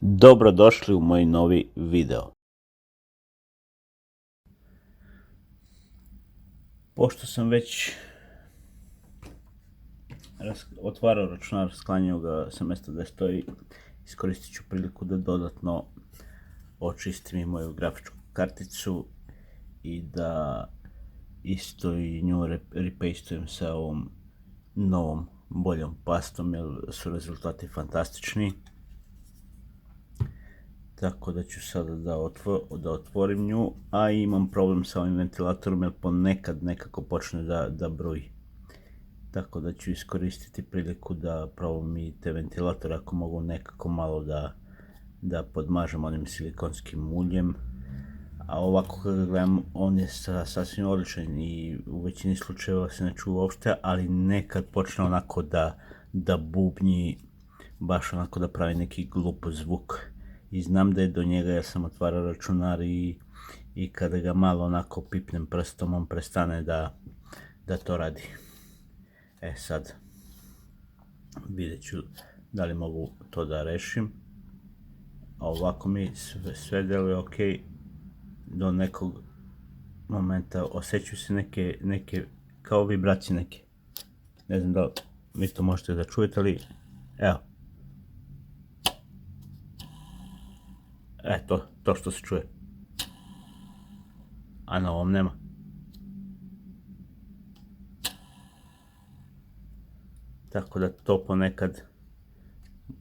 Dobrodošli u moj novi video. Pošto sam već otvarao računar, sklanjao ga sa mjesta da stoji, iskoristit ću priliku da dodatno očistim i moju grafičku karticu i da isto i nju repastujem sa ovom novom boljom pastom jer su rezultati fantastični. Tako da ću sada da otvorim nju, a imam problem sa ovim ventilatorom jer ponekad nekako počne da bruji. Tako da ću iskoristiti priliku da probam i te ventilatore ako mogu nekako malo da podmažem onim silikonskim uljem. A ovako kada gledam, on je sasvim odličan i u većini slučajeva se ne čuva uopšte, ali nekad počne onako da bubnji, baš onako da pravi neki glup zvuk. I znam da je do njega, ja sam otvarao računar i kada ga malo onako pipnem prstom, on prestane da to radi. Sad vidjet ću da li mogu to da rešim. A ovako mi sve deluje ok. Do nekog momenta osjećaju se neke kao vibracije neke. Ne znam da li vi to možete da čujete, ali evo. To što se čuje. A na ovom nema. Tako da to ponekad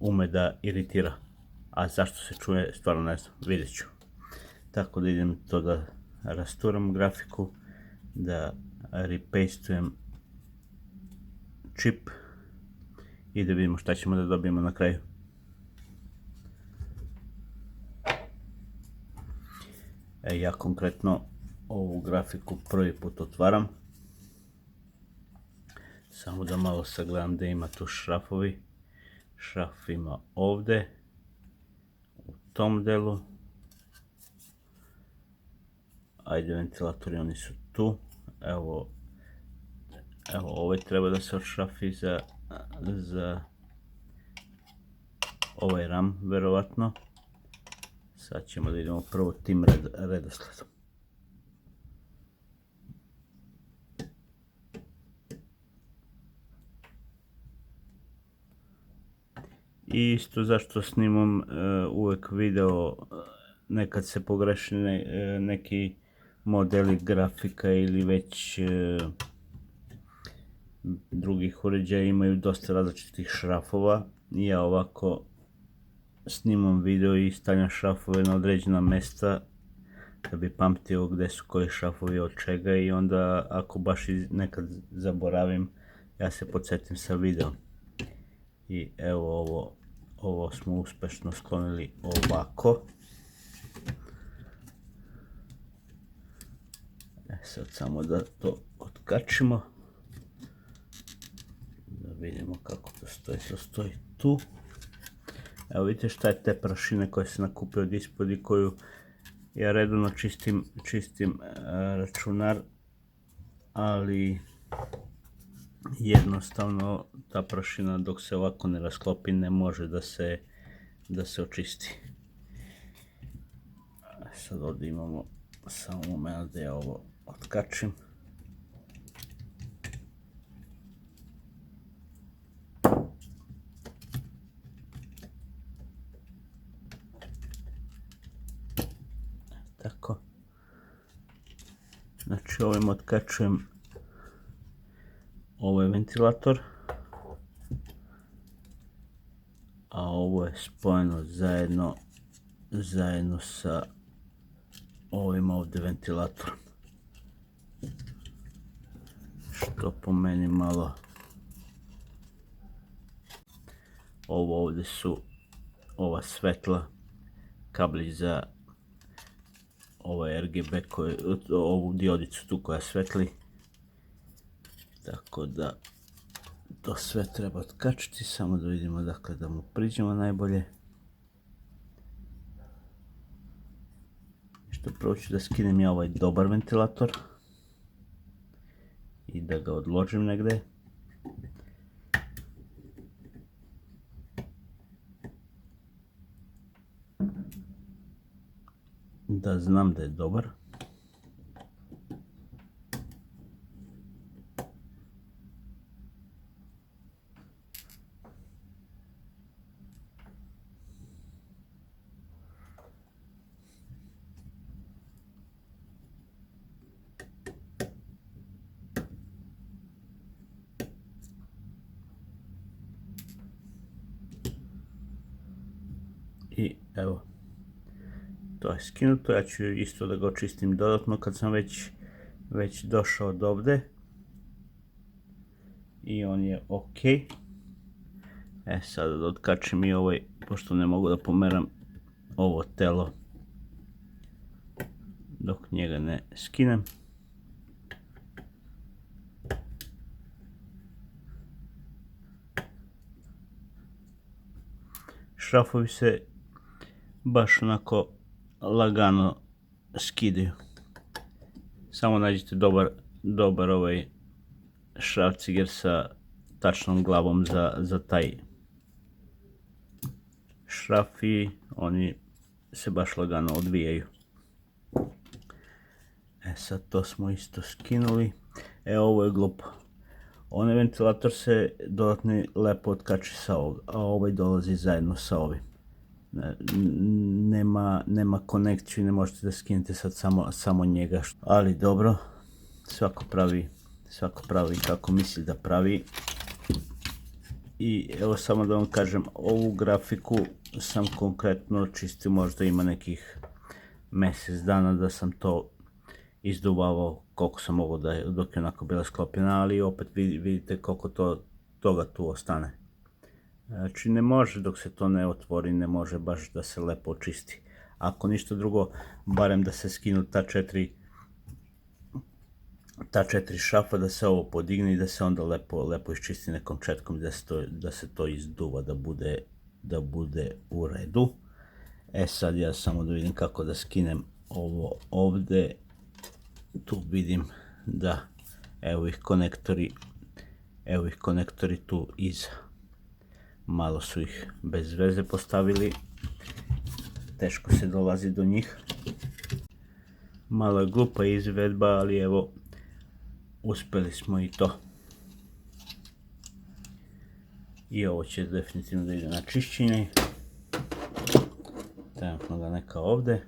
ume da iritira. A zašto se čuje, stvarno ne znam, vidjet ću. Tako da idem to da rasturam grafiku, da repastujem čip i da vidimo šta ćemo da dobijemo na kraju. Ja konkretno ovu grafiku prvi put otvaram. Samo da malo sagledam da ima tu šrafovi. Šraf ima ovde, u tom delu. Ajde, ventilatori, oni su tu. Evo ovaj treba da se odšrafi za ovaj ram, verovatno. Sad ćemo da idemo prvo tim redosledom. I isto zašto snimam uvek video, nekad se pogreši neki modeli grafika ili već drugih uređaja imaju dosta različitih šrafova. Ja ovako snimam video i stavljam šrafove na određena mesta da bi pamtio gde su koji šrafovi od čega i onda ako baš nekad zaboravim, ja se podsjetim sa videom. I evo ovo smo uspešno sklonili ovako. Sad samo da to otkačimo. Da vidimo kako to stoji. To stoji tu. Evo vidite šta je te prašine koje se nakupe od ispod i koju ja redovno čistim računar, ali jednostavno ta prašina dok se ovako ne rasklopi ne može da se očisti. Sad ovdje imamo samo moment da ja ovo otkačim. Tako. Znači ovim otkačujem, ovo je ventilator, a ovo je spojeno zajedno sa ovim ovdje ventilatorom. Što po meni malo, ovo ovdje su ova svetla, kabli za ovaj RGB, ovu diodicu tu koja svetli. Tako da to sve treba otkačiti, samo da vidimo dakle da mu priđemo najbolje. Što prvo ću da skinem ja ovaj dobar ventilator i da ga odložim negde. da znam da je dobar. I evo, to je skinuto. Ja ću isto da ga očistim dodatno kad sam već došao do ovde. I on je ok. Sada da otkačim i ovaj, pošto ne mogu da pomeram ovo telo dok njega ne skinem. Šrafovi se baš onako lagano skidaju. Samo nađite dobar ovaj šrafciger sa tačnom glavom za taj šraf i oni se baš lagano odvijaju. Sad to smo isto skinuli. Ovo je glupo. Onaj ventilator se dodatno lepo otkači sa ovog, a ovaj dolazi zajedno sa ovim. Nema konekciju i ne možete da skinete sad samo njega. Ali dobro, svako pravi kako misli da pravi. I evo samo da vam kažem, ovu grafiku sam konkretno čistio, možda ima nekih mjesec dana da sam to izduvavao koliko sam mogao dok je onako bila sklopljena, ali opet vidite koliko toga tu ostane. Znači ne može dok se to ne otvori, ne može baš da se lepo očisti. Ako ništa drugo, barem da se skinu ta četiri šafa, da se ovo podigne i da se onda lepo iščisti nekom četkom, da se to izduva, da bude u redu. Sad ja samo da vidim kako da skinem ovo ovde. Tu vidim da evo ih konektori tu iza. Malo su ih bez veze postavili, teško se dolazi do njih. Malo je glupa izvedba, ali evo, uspjeli smo i to. I ovo će definitivno da ide na čišćenje. Trenutno ga neka ovde.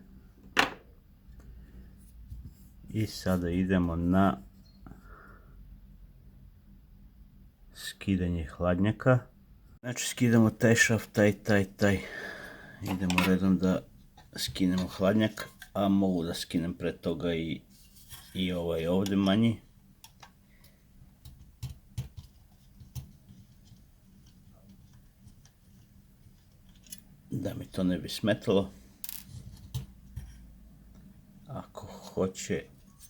I sada idemo na skidanje hladnjaka. Znači skidamo taj šaf, taj. Idemo redom da skinemo hladnjak, a mogu da skinem pre toga i ovaj ovde manji. Da mi to ne bi smetalo. Ako hoće,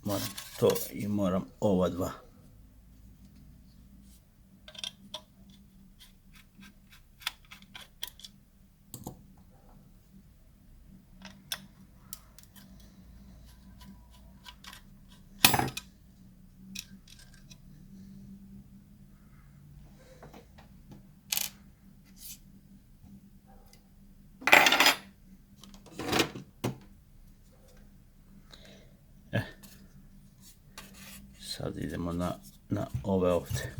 moram to i moram ova dva. Sad idemo na ove ovdje.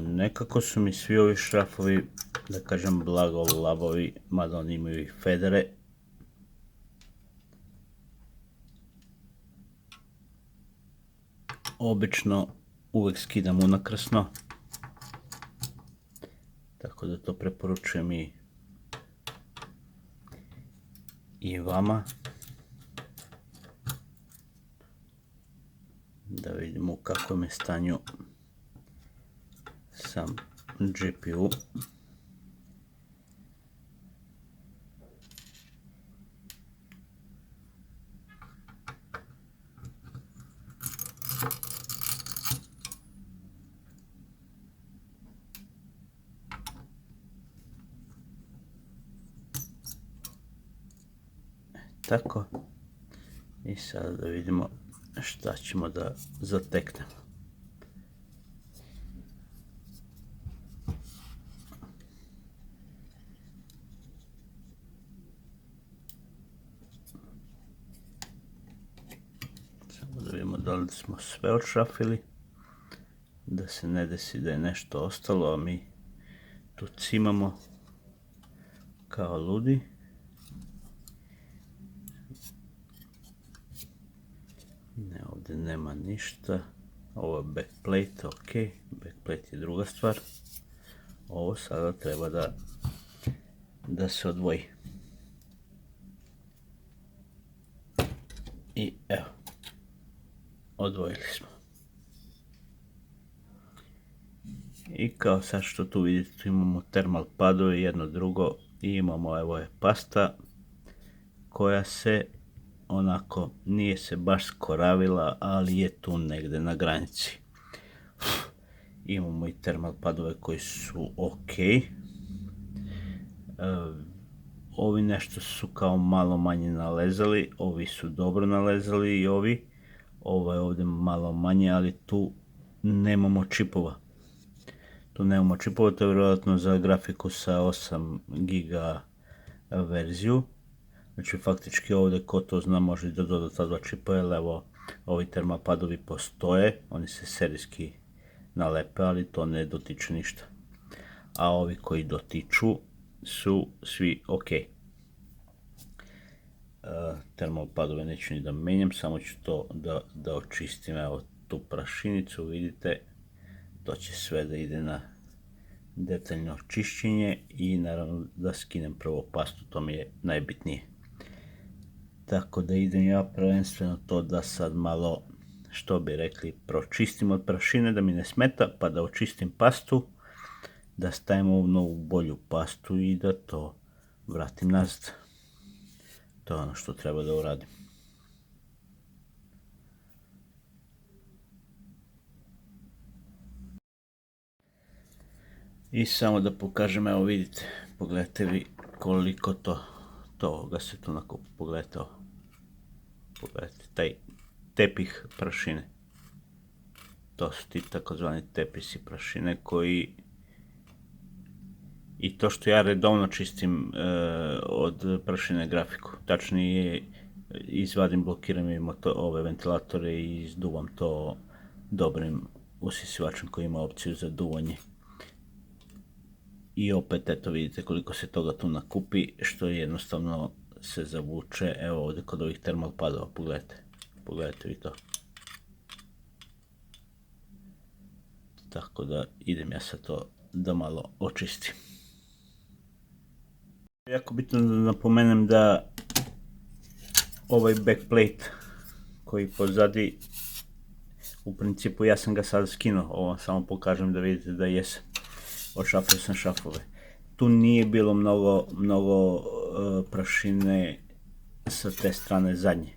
Nekako su mi svi ovi šrafovi, da kažem, blago labovi, mada oni imaju i federe. Obično uvek skidam unakrsno, tako da to preporučujem i vama. Da vidimo u kakvom je stanju sam GPU. Tako. I sada da vidimo šta ćemo da zateknemo. da li smo sve odšrafili, da se ne desi da je nešto ostalo, a mi tu cimamo kao ludi. Ne, ovdje nema ništa. Ovo je backplate, ok, backplate je druga stvar. Ovo sada treba da se odvoji. I evo, odvojili smo. I kao sad što tu vidite, tu imamo termal padove, jedno drugo, i imamo, evo je pasta koja se onako nije se baš skoravila, ali je tu negdje na granici. Imamo i termal padove koji su ok. Ovi nešto su kao malo manje nalezali, ovi su dobro nalezali i ovi. Ovo je ovdje malo manje, ali tu nemamo čipova. Tu nemamo čipova, to je vjerojatno za grafiku sa 8 giga verziju. Znači faktički ovdje ko to zna može i dodati ta dva čipa, jer evo ovi termal padovi postoje, oni se serijski nalepe, ali to ne dotiče ništa. A ovi koji dotiču su svi ok. Termal padove neću ni da menjam, samo ću to da očistim, evo tu prašinicu vidite, to će sve da ide na detaljno čišćenje i naravno da skinem prvo pastu, to mi je najbitnije. Tako da idem ja prvenstveno to da sad malo, što bi rekli, pročistim od prašine da mi ne smeta, pa da očistim pastu, da stavimo u novu bolju pastu i da to vratim nazad. To je ono što treba da uradim. I samo da pokažem, evo vidite, pogledajte vi koliko toga se tu nakupi, pogledajte ovo. Pogledajte taj tepih prašine. To su ti takozvani tepisi prašine koji, i to što ja redovno čistim od prašine grafiku, tačnije izvadim, blokiram im ove ventilatore i izduvam to dobrim usisivačem koji ima opciju za duvanje. I opet eto vidite koliko se toga tu nakupi, što jednostavno se zavuče, evo ovdje kod ovih termal padova, pogledajte vi to. Tako da idem ja sad to da malo očistim. Jako bitno da napomenem da ovaj backplate koji pozadi, u principu ja sam ga sada skinuo, ovo samo pokažem da vidite da jesam. Odšafio sam šafove. Tu nije bilo mnogo prašine sa te strane zadnje.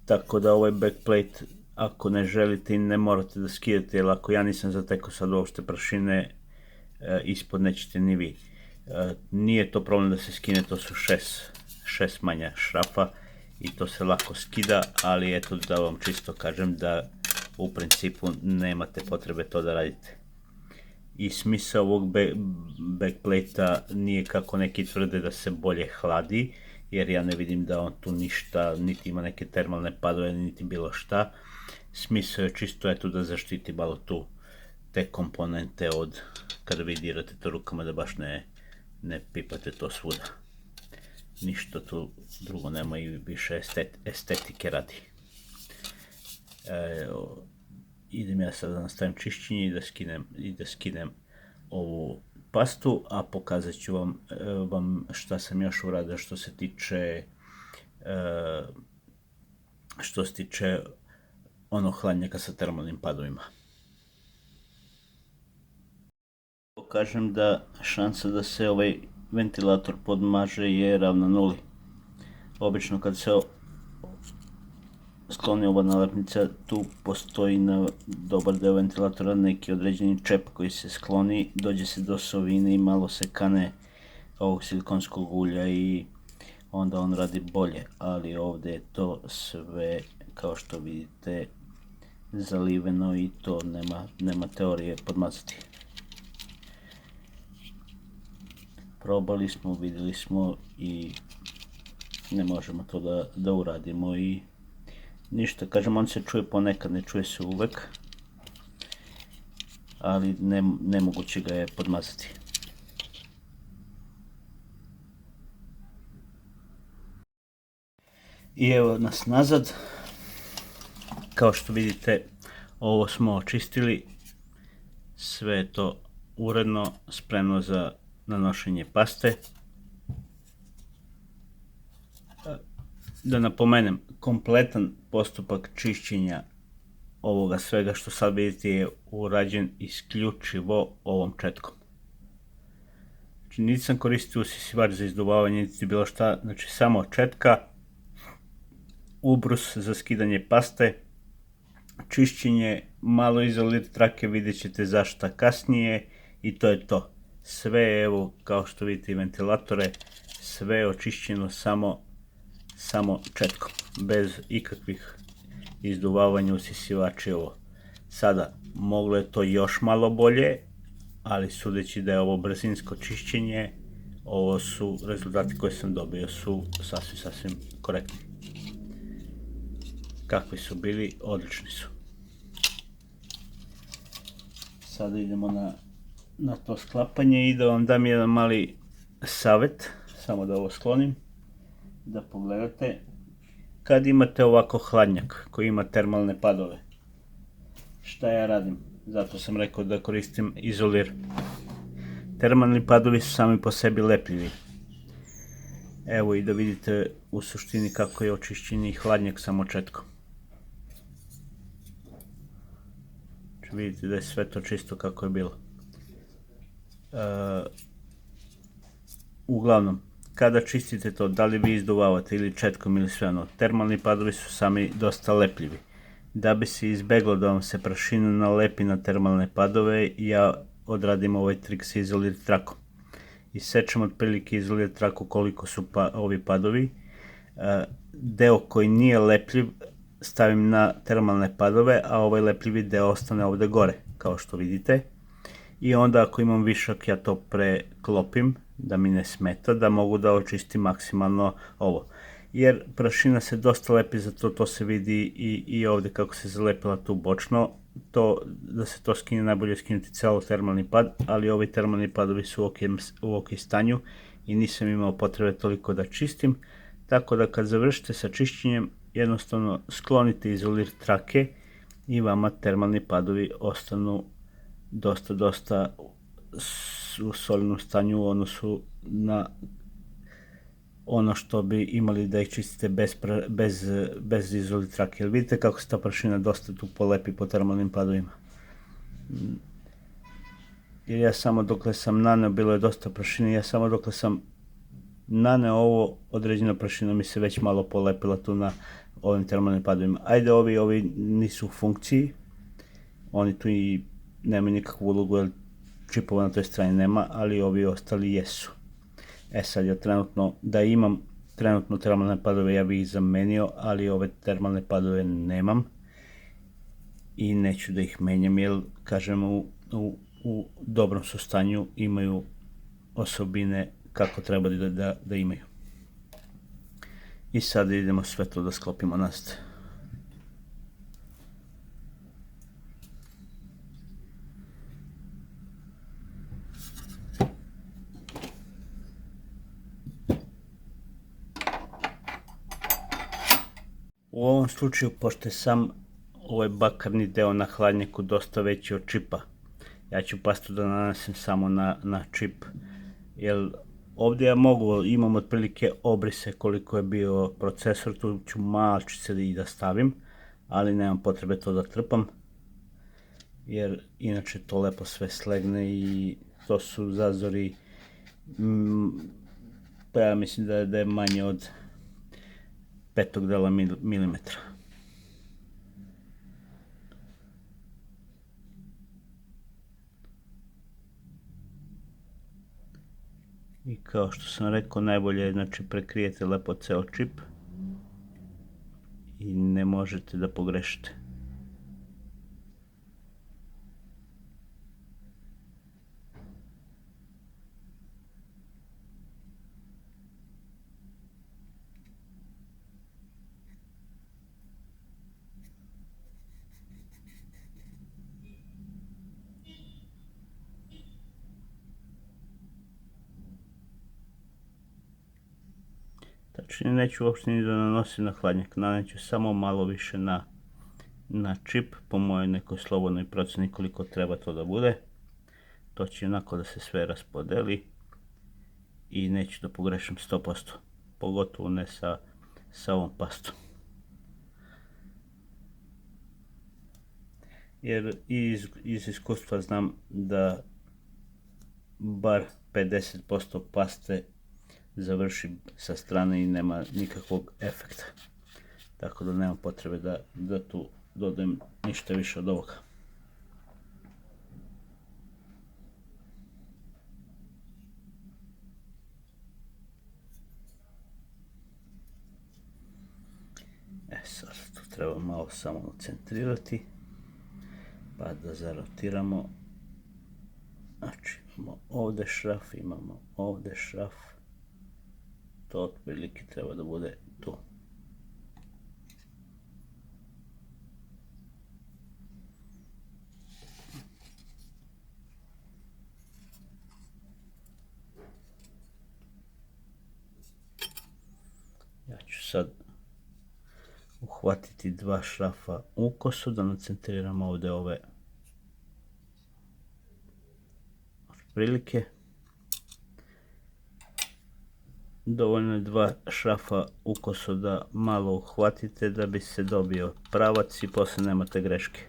Tako da ovaj backplate, ako ne želite i ne morate da skidate, jer ako ja nisam zatekao sad uopšte prašine, ispod nećete ni vi. Nije to problem da se skine, to su 6 manja šrafa i to se lako skida, ali eto da vam čisto kažem da u principu nemate potrebe to da radite. I smisao ovog backplate-a nije kako neki tvrde da se bolje hladi, jer ja ne vidim da on tu ništa, niti ima neke termalne padove, niti bilo šta. Smisao je čisto eto da zaštiti malo tu te komponente od, kada vi dirate to rukama, da baš ne pipate to svuda. Ništa tu drugo nema i više estetike radi. Idem ja sad da nastavim čišćenje i da skinem ovu pastu, a pokazat ću vam šta sam još uradio što se tiče onog hladnjaka sa termalnim padovima. Pokažem da šansa da se ovaj ventilator podmaže je ravna nuli. Obično kad se skloni ova nalepnica, tu postoji na dobar deo ventilatora neki određeni čep koji se skloni, dođe se do sovine i malo se kane ovog silikonskog ulja i onda on radi bolje, ali ovdje je to sve, kao što vidite, zaliveno i to nema teorije podmazati. Probali smo, vidjeli smo i ne možemo to da uradimo i Ništa, kažem, on se čuje ponekad, ne čuje se uvek, ali nemoguće ga je podmazati. I evo nas nazad. Kao što vidite, ovo smo očistili, sve je to uredno, spremno za nanošenje paste. Da napomenem, kompletan postupak čišćenja ovoga svega što sad vidite je urađen isključivo ovom četkom. Znači, niti sam koristio usisivač za izduvavanje, niti bilo šta, znači samo četka, ubrus za skidanje paste, čišćenje, malo izolirati trake, vidjet ćete zašta kasnije i to je to. Sve je, evo, kao što vidite i ventilatore, sve je očišćeno samo četkom, bez ikakvih izduvavanja, usisivača i ovo. Sada, moglo je to još malo bolje, ali sudeći da je ovo brzinsko čišćenje, ovo su rezultati koje sam dobio, su sasvim korektni. Kakvi su bili, odlični su. Sada idemo na to sklapanje i da vam dam jedan mali savjet, samo da ovo sklonim, da pogledate. Kad imate ovako hladnjak koji ima termalne padove, šta ja radim? Zato sam rekao da koristim izolir. Termalni padovi su sami po sebi lepljivi. Evo i da vidite u suštini kako je očišćeni hladnjak samo četkom. Vidite da je sve to čisto kako je bilo. Uglavnom, kada čistite to, da li vi izduvavate ili četkom ili sve ono, termalni padovi su sami dosta lepljivi. Da bi se izbeglo da vam se prašina nalepi na termalne padove, ja odradim ovaj trik sa izolir trakom. Isečem otprilike izolir traku koliko su ovi padovi. Deo koji nije lepljiv stavim na termalne padove, a ovaj lepljivi deo ostane ovde gore, kao što vidite. I onda ako imam višak, ja to preklopim, da mi ne smeta, da mogu da očistim maksimalno ovo. Jer prašina se dosta lepi, zato to se vidi i ovde kako se zalepila tu bočno. Da se to skine, najbolje skinuti celo termalni pad, ali ovi termalni padovi su u ok stanju i nisam imao potrebe toliko da čistim. Tako da kad završite sa čišćenjem, jednostavno sklonite izolir trake i vama termalni padovi ostanu dosta u solidnom stanju u odnosu na ono što bi imali da ih čistite bez izolir trake. Jer vidite kako se ta prašina dosta tu polepi po termalnim padovima. Jer ja samo dokle sam naneo, bilo je dosta prašine, ja samo dokle sam naneo ovo, određena prašina mi se već malo polepila tu na ovim termalnim padovima. Ajde, ovi nisu u funkciji, oni tu i nemaju nikakvu ulogu, jer čipova na toj strani nema, ali ovi ostali jesu. Sad ja trenutno, da imam trenutno termalne padove, ja bih ih zamenio, ali ove termalne padove nemam i neću da ih menjam, jer, kažem, u dobrom su stanju, imaju osobine kako treba da imaju. I sada idemo sve to da sklopimo nazad. U ovom slučaju, pošto je sam ovaj bakarni deo na hladnjaku dosta veći od čipa, ja ću pastu da nanesem samo na čip, jer ovdje ja imam otprilike obrise koliko je bio procesor, tu ću malčice i da stavim, ali nemam potrebe to da trpam, jer inače to lepo sve slegne i to su zazori, pa ja mislim da je manje od 5 dela milimetra. I kao što sam rekao, najbolje je, znači, prekrijete lepo ceo čip i ne možete da pogrešite. Znači neću uopšte ni da nanosim na hladnjak, naneću samo malo više na čip, po mojoj nekoj slobodnoj procjeni koliko treba to da bude. To će onako da se sve raspodeli i neću da pogrešim 100%, pogotovo ne sa ovom pastom. Jer iz iskustva znam da bar 50% paste završi sa strane i nema nikakvog efekta. Tako da nema potrebe da tu dodajem ništa više od ovoga. Sad tu treba malo samo centrirati, pa da zarotiramo. Znači imamo ovdje šraf, imamo ovdje šraf, to otprilike treba da bude tu. Ja ću sad uhvatiti dva šrafa ukosu da nacentriram ovdje ove otprilike. Dovoljno je dva šrafa ukosu da malo uhvatite da bi se dobio pravac i poslije nemate greške.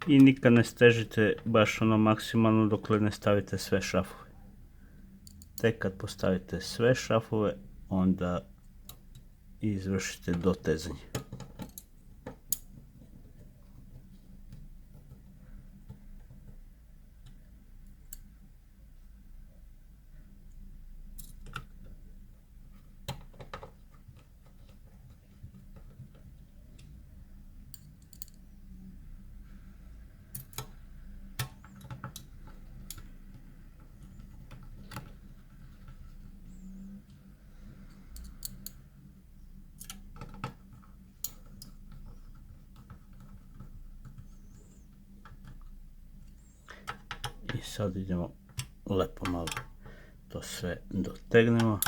I nikad ne stežite baš ono maksimalno dokle ne stavite sve šrafove. Tek kad postavite sve šrafove, onda izvršite dotezanje. I sad idemo lepo malo to sve dotegnemo.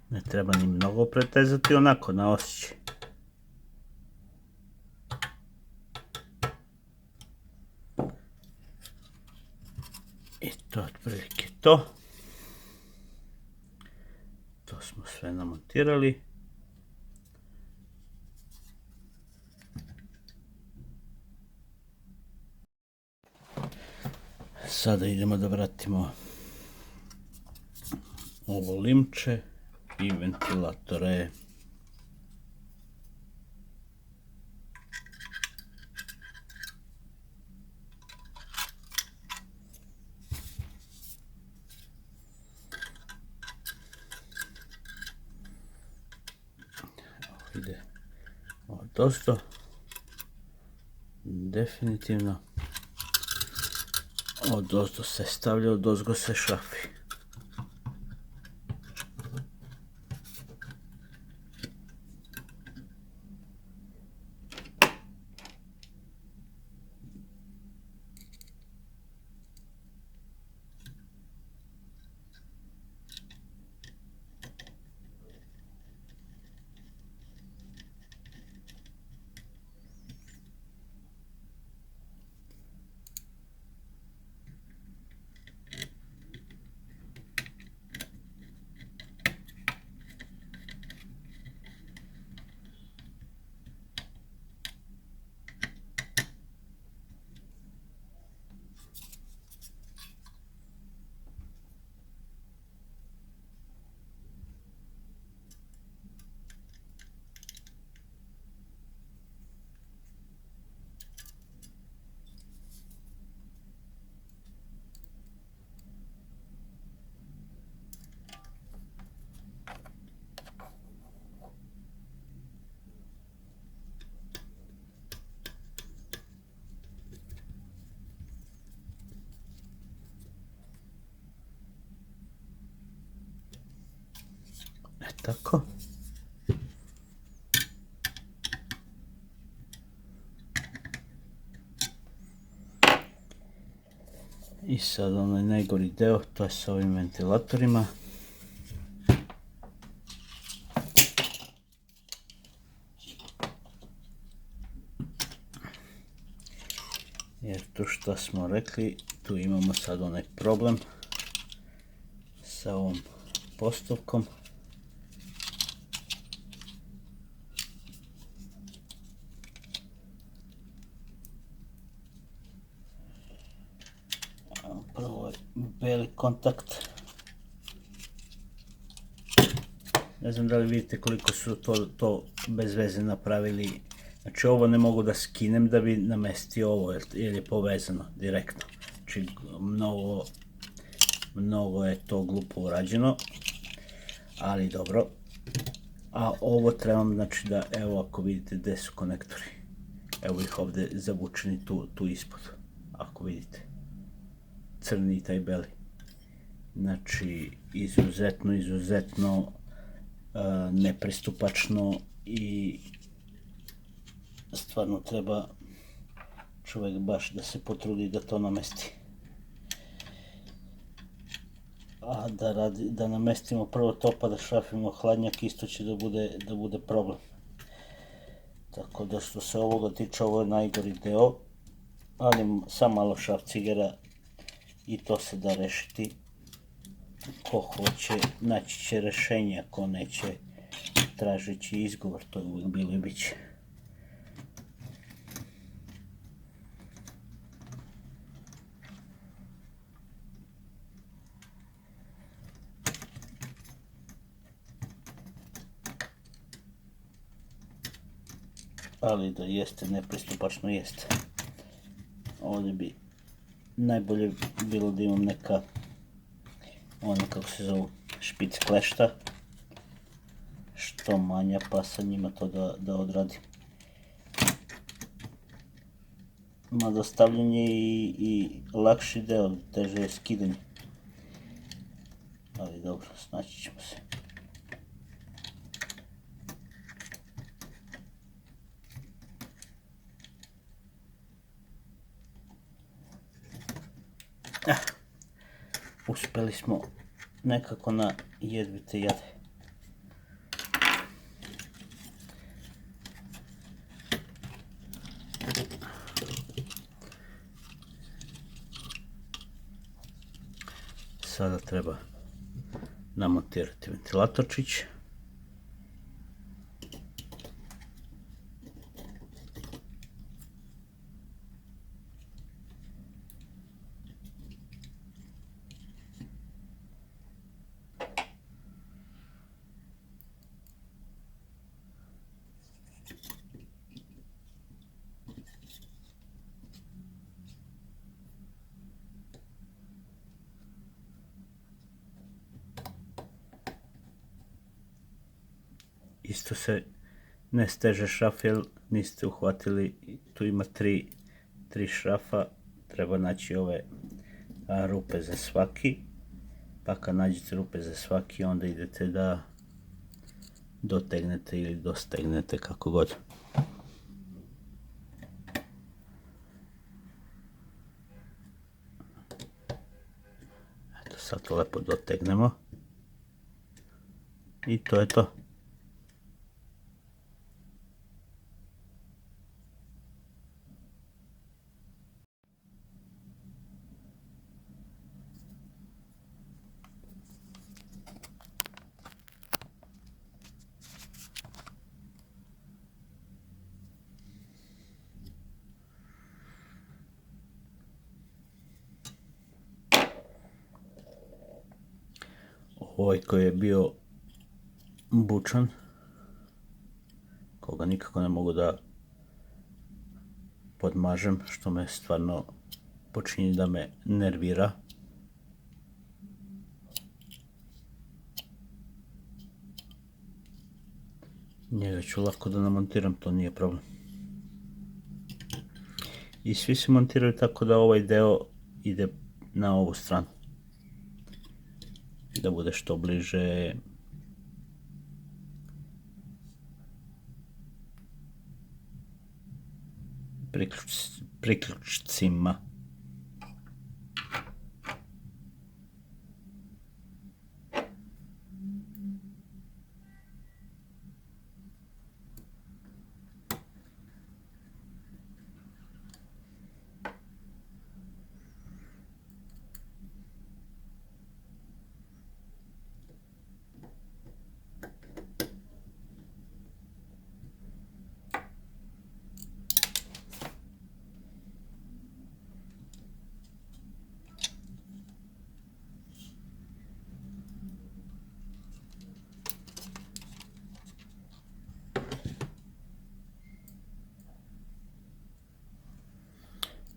Ne treba ni mnogo pretezati, onako na osjećaj. I to je otprilike to. To smo sve namontirali. Sada idemo da vratimo ovo limče i ventilatore. Ide odozdo, definitivno odozdo se stavlja, odozgo se šrafi. Tako. I sad onaj najgori deo, to je sa ovim ventilatorima. Jer tu što smo rekli, tu imamo sad onaj problem sa ovom postavkom. Prvo je beli kontakt. Ne znam da li vidite koliko su to bez veze napravili. Znači ovo ne mogu da skinem da bi namestio ovo jer je povezano direktno. Znači mnogo je to glupo urađeno, ali dobro. A ovo trebam, znači da, evo ako vidite gdje su konektori. Evo ih ovdje zavučeni tu ispod, ako vidite. Crni i taj beli. Znači izuzetno nepristupačno i stvarno treba čovjek baš da se potrudi da to namesti. A da namestimo prvo to pa da šrafimo hladnjak isto će da bude problem. Tako da što se ovoga tiče, ovo je najgori deo, ali sam malo šrafcigera i to se da rešiti. Ko hoće, naći će rešenje, ko neće, tražeći izgovor, to je uvijek bilo i bit će. Ali da jeste nepristupačno, jeste. Ovdje bi najbolje bilo da imam neka, ono kako se zovu, špic klešta, što manja, pa sa njima to da odradim. Mada stavljanje i lakši deo, teže je skidanje. Ali dobro, snaći ćemo se. Uspjeli smo nekako na jedvite jade. Sada treba namontirati ventilatorčić. Isto se ne steže šraf jer niste uhvatili, tu ima tri šrafa, treba naći ove rupe za svaki, pa kad nađete rupe za svaki onda idete da dotegnete ili dostegnete, kako god. Eto, sad to lepo dotegnemo i to je to. Ovaj koji je bio bučan, koga nikako ne mogu da podmažem, što me stvarno počinje da me nervira. Njega ću lako da namontiram, to nije problem. I svi se montiraju tako da ovaj deo ide na ovu stranu. Da bude što bliže priključcima.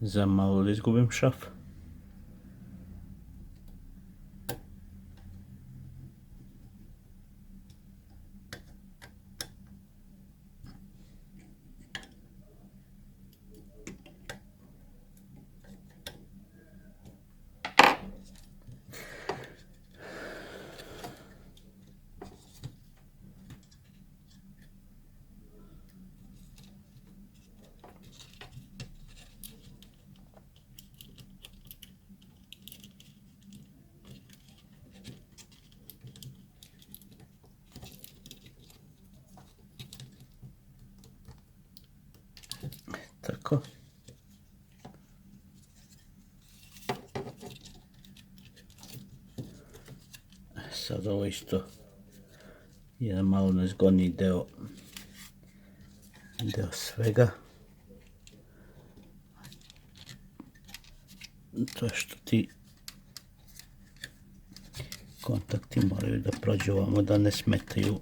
Za malo da izgubim šraf. Tako. Sad ovo isto jedan malo nezgodniji deo svega. To je što ti kontakti moraju da prođu ovamo, da ne smetaju.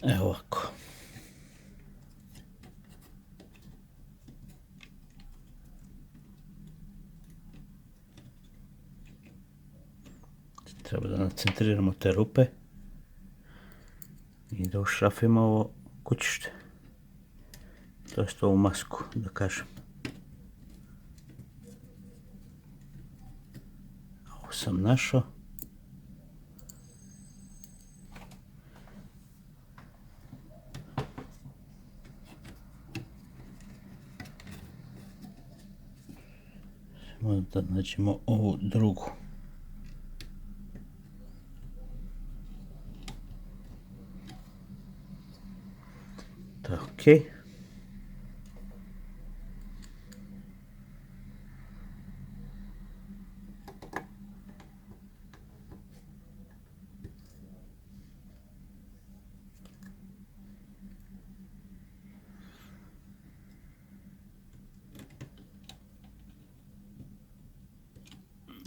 Evo ovako. Treba da nacentriramo te rupe i da ušrafimo ovo kućište, to je ovu masku, da kažem. Ovo sam našao. Samo da nađemo ovu drugu. Ok.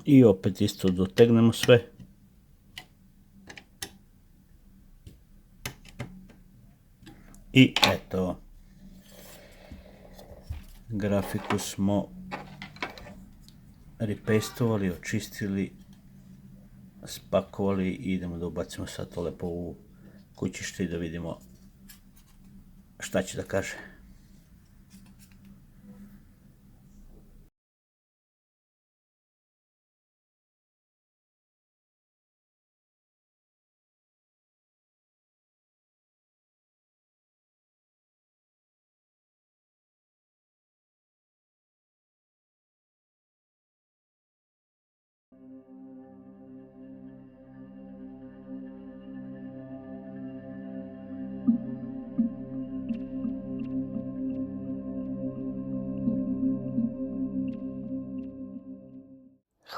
I opet isto dotegnemo sve. I eto, grafiku smo repastovali, očistili, spakovali i idemo da ubacimo sad to lepo u kućište i da vidimo šta će da kaže.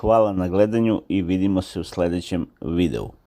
Hvala na gledanju i vidimo se u sljedećem videu.